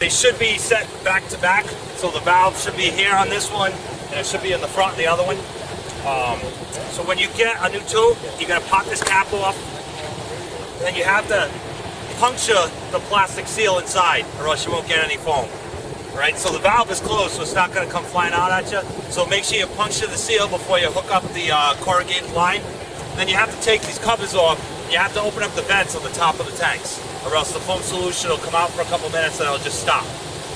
They should be set back to back, so the valve should be here on this one, and it should be in the front of the other one. So when you get a new tube, you gotta pop this cap off, and then you have to puncture the plastic seal inside, or else you won't get any foam. Right? So the valve is closed, so it's not gonna come flying out at you. So make sure you puncture the seal before you hook up the corrugated line. Then you have to take these covers off. You have to open up the vents on the top of the tanks, or else the foam solution will come out for a couple minutes and it'll just stop.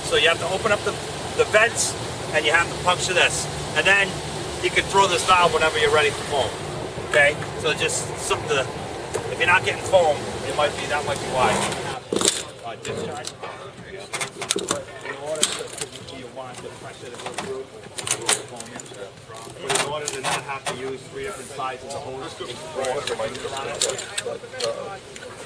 So you have to open up the vents, and you have to puncture this. And then you can throw this valve whenever you're ready for foam. Okay? So just something to, if you're not getting foam, that might be why. Discharge. In order to, you want the pressure to go through the foam in. But in order to not have to use 3 different sizes of hose,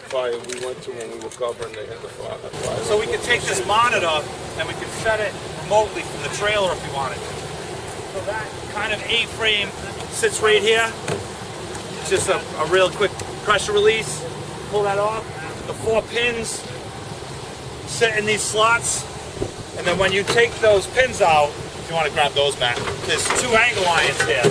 fire we went to when we were covering the fire. So we can take this monitor and we can set it remotely from the trailer if you wanted to. So that kind of A-frame sits right here. It's just a real quick pressure release. Pull that off. The 4 pins sit in these slots. And then when you take those pins out, if you want to grab those, Matt, there's 2 angle irons here.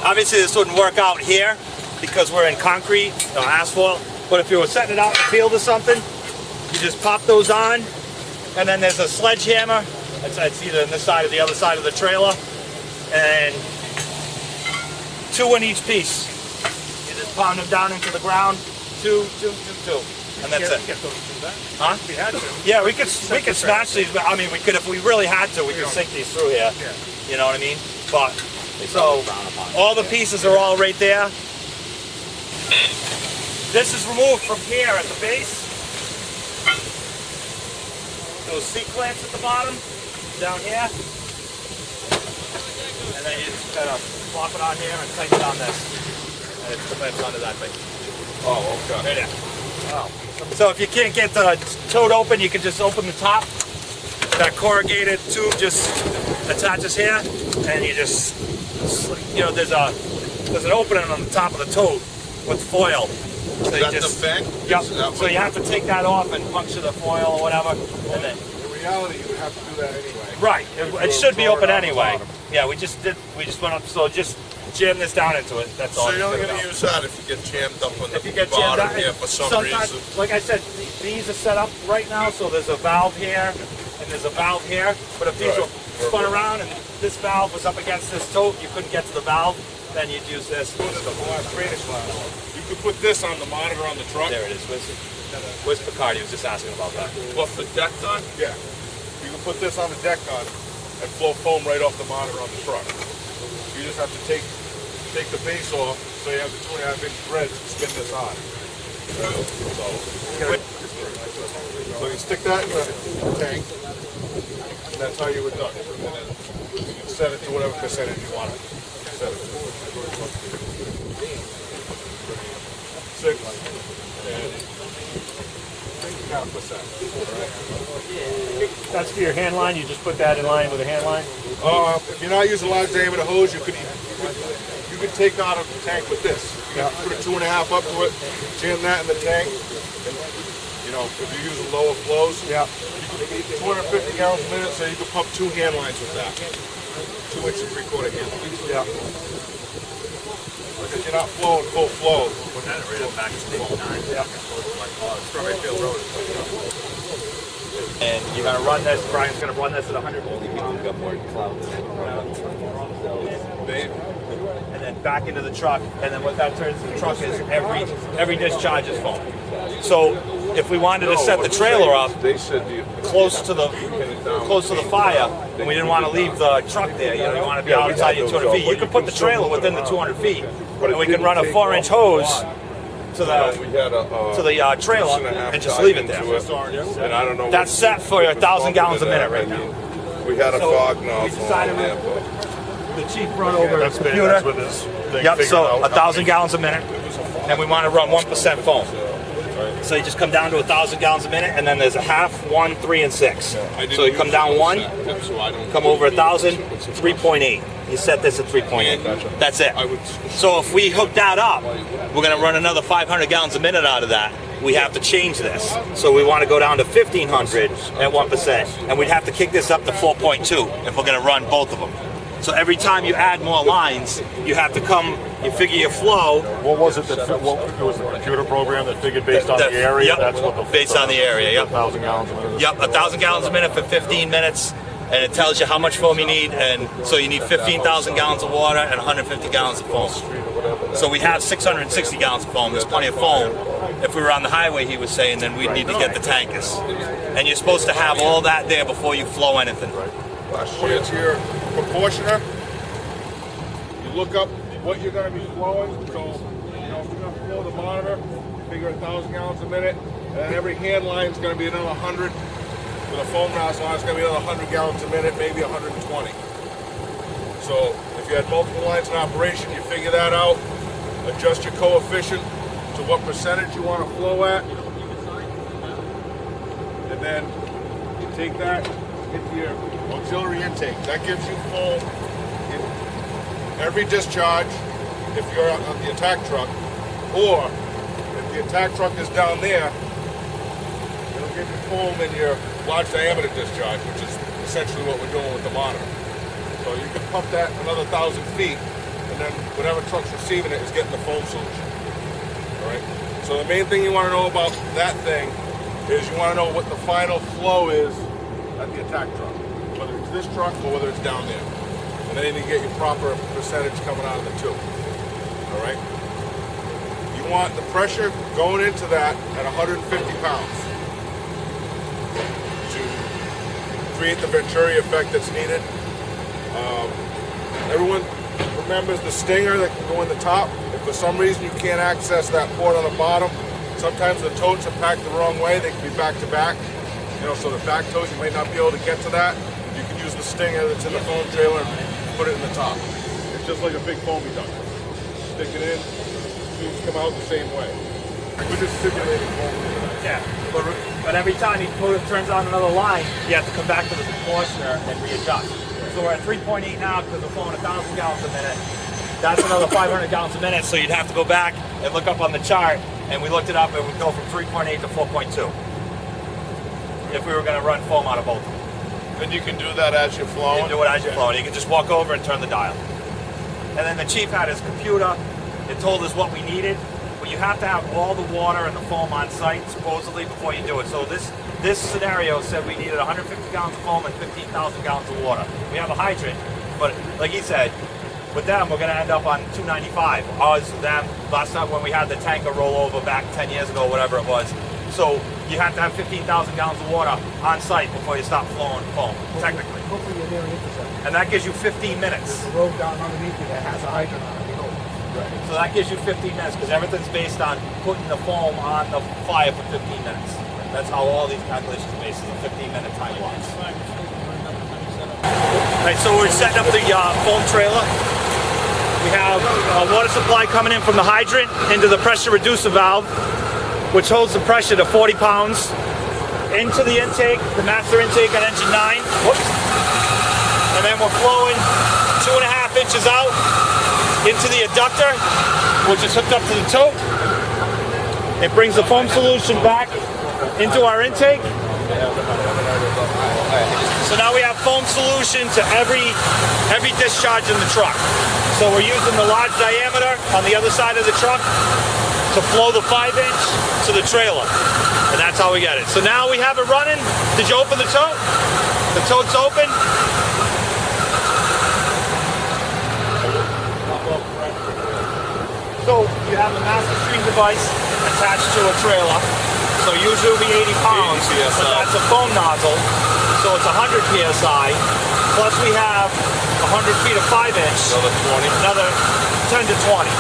Obviously this wouldn't work out here because we're in concrete or asphalt, but if you were setting it out in the field or something, you just pop those on, and then there's a sledgehammer. It's either on this side or the other side of the trailer, and 2 in each piece. You just pound them down into the ground, 2, 2, 2, 2, and that's it. Huh? We had to. Yeah, we could smash these, but I mean, we could, if we really had to, we could sink these through here. Yeah. You know what I mean? But, so, all the pieces are all right there. This is removed from here at the base. Those C-clamps at the bottom, down here. And then you just kind of plop it on here and tighten it on this. And it clamps onto that thing. Oh, okay. Right there. Wow. So if you can't get the tote open, you can just open the top. That corrugated tube just attaches here, and you just, you know, there's an opening on the top of the tote with foil. So you That's the back? Yep. So you have to take that off and puncture the foil or whatever. And then, In reality, you would have to do that anyway. right. It should be open anyway. Yeah, we just went up. So just jam this down into it. That's all. So you're only Just going to use that if you get jammed up on if you the get jammed bottom out, here for some sometimes, reason. like I said, these are set up right now, so there's a valve here and there's a valve here. But if these Right. were spun around and this valve was up against this tote, you couldn't get to the valve, then you'd use this. You could put this on the monitor on the truck. There it is. Where's Picardi? He was just asking about that. What, the deck gun? Yeah. You can put this on the deck gun and flow foam right off the monitor on the truck. You just have to take the base off, so you have the 2.5-inch threads to spin this on. So you stick that in the tank, and that's how you would done it. And then you can set it to whatever percentage you want it. Set it to 6 and 3.5%. That's for your hand line. You just put that in line with a hand line. If you're not using a large diameter hose, you could take out a tank with this. You can put a 2.5 up to it, jam that in the tank, and you know, if you're using lower flows, Yeah. 250 gallons a minute, so you can pump 2 hand lines with that. 2 inch and 3/4 hand lines. Yeah. Because you're not flowing full flow. Yeah. And you're gonna run this. Brian's gonna run this at 100 volts. And then back into the truck. And then what that turns the truck is every discharge is foam. So if we wanted to set the trailer up They said close to the fire, and we didn't want to leave the truck there. You know, you want to be outside your 200 feet. You can put the trailer within the 200 feet, and we can run a 4-inch hose to We the had a trailer 6.5 and just dive leave it there. into it, and I don't know. That's what- set for 1,000 gallons a minute I right now. mean, we had a So, fog we nozzle decided on there, but The chief brought over That's his big. computer. That's with this thing Yep, figured so out. 1,000 gallons a minute, and we want to run 1% foam. So you just come down to 1,000 gallons a minute, and then there's a half, 1, 3, and 6. So you come down 1, come over 1,000, 3.8. You set this at 3.8. That's it. So if we hook that up, we're going to run another 500 gallons a minute out of that. We have to change this. So we want to go down to 1,500 at 1%, and we'd have to kick this up to 4.2 if we're going to run both of them. So every time you add more lines, you have to come, you figure your flow. What was it that what it was the computer program that figured based on the area? Yep, That's what the based on the area. Yep. 1,000 gallons a minute. Yep, 1,000 gallons a minute for 15 minutes, and it tells you how much foam you need, and so you need 15,000 gallons of water and 150 gallons of foam. So we have 660 gallons of foam. There's plenty of foam. If we were on the highway, he was saying, then we'd need to get the tankers. And you're supposed to have all that there before you flow anything. put it to your proportioner. You look up what you're going to be flowing. So, you know, if you're going to flow the monitor, figure 1,000 gallons a minute, and then every hand line is going to be another 100. With a foam nozzle on, it's going to be another 100 gallons a minute, maybe 120. So if you had multiple lines in operation, you figure that out, adjust your coefficient to what percentage you want to flow at, and then you take that into your auxiliary intake. That gives you foam in every discharge if you're on the attack truck, or if the attack truck is down there, it'll give you foam in your large diameter discharge, which is essentially what we're doing with the monitor. So you can pump that another 1,000 feet, and then whatever truck's receiving it is getting the foam solution. All right. So the main thing you want to know about that thing is you want to know what the final flow is at the attack truck, whether it's this truck or whether it's down there, and then you get your proper percentage coming out of the tube. All right. You want the pressure going into that at 150 pounds to create the Venturi effect that's needed. Everyone remembers the stinger that can go in the top. If for some reason you can't access that port on the bottom, sometimes the totes are packed the wrong way. They can be back to back. You know, so the back toes, you may not be able to get to that. You can use the stinger that's in the foam trailer and put it in the top. It's just like a big foam reductor. Stick it in, tubes come out the same way. We're just simulating foam. Yeah, but every time he turns on another line, you have to come back to the proportioner and readjust. So we're at 3.8 now because we're flowing 1,000 gallons a minute. That's another 500 gallons a minute, so you'd have to go back and look up on the chart, and we looked it up, and we'd go from 3.8 to 4.2 if we were going to run foam out of both of them. And you can do that as you're You flowing. can do it as you're flowing. You can just walk over and turn the dial. And then the chief had his computer. It told us what we needed. But you have to have all the water and the foam on site, supposedly, before you do it. So this scenario said we needed 150 gallons of foam and 15,000 gallons of water. We have a hydrant, but like he said, with them, we're going to end up on 295. Us, them, last time when we had the tanker roll over back 10 years ago, whatever it was. So you have to have 15,000 gallons of water on site before you stop flowing foam, technically. Hopefully you're near an intersection. And that gives you 15 minutes. There's a road down underneath you that has a hydrant on it. You know. So that gives you 15 minutes because everything's based on putting the foam on the fire for 15 minutes. That's how all these calculations are based, is a 15-minute time block. Alright, so we're setting up the foam trailer. We have a water supply coming in from the hydrant into the pressure reducer valve, which holds the pressure to 40 pounds. Into the intake, the master intake on engine 9. Whoops. And then we're flowing 2.5 inches out into the adductor, which is hooked up to the tote. It brings the foam solution back into our intake. So now we have foam solution to every discharge in the truck. So we're using the large diameter on the other side of the truck to flow the 5-inch to the trailer. And that's how we get it. So now we have it running. Did you open the tote? The tote's open. So you have a master stream device attached to a trailer. So usually it'll be 80 pounds, 80 PSI. but that's a foam nozzle. So it's 100 PSI. Plus we have 100 feet of 5-inch. Another 20. Another 10 to 20.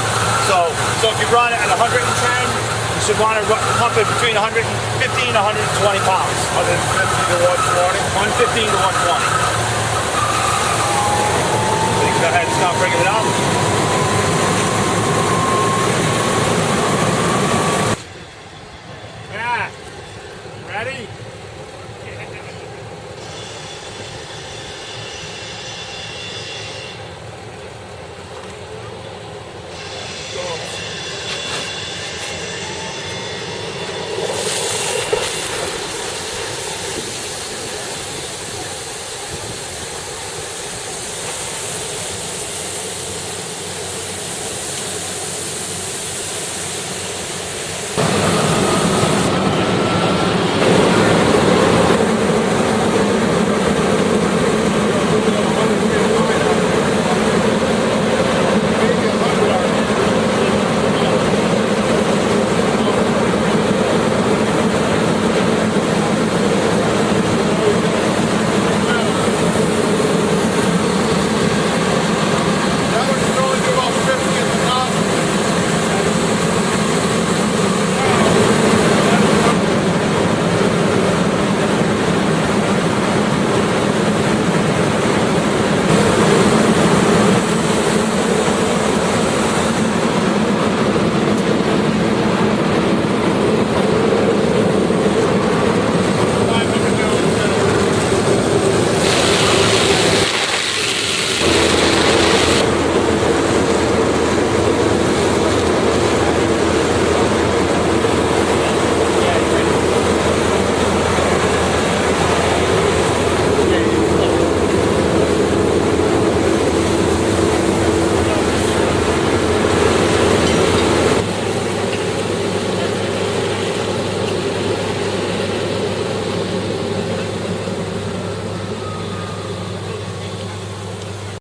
So if you run it at 110, you should want to pump it between 115 and 120 pounds. 150 to 120. 115 to 120. So you can go ahead and start bringing it up.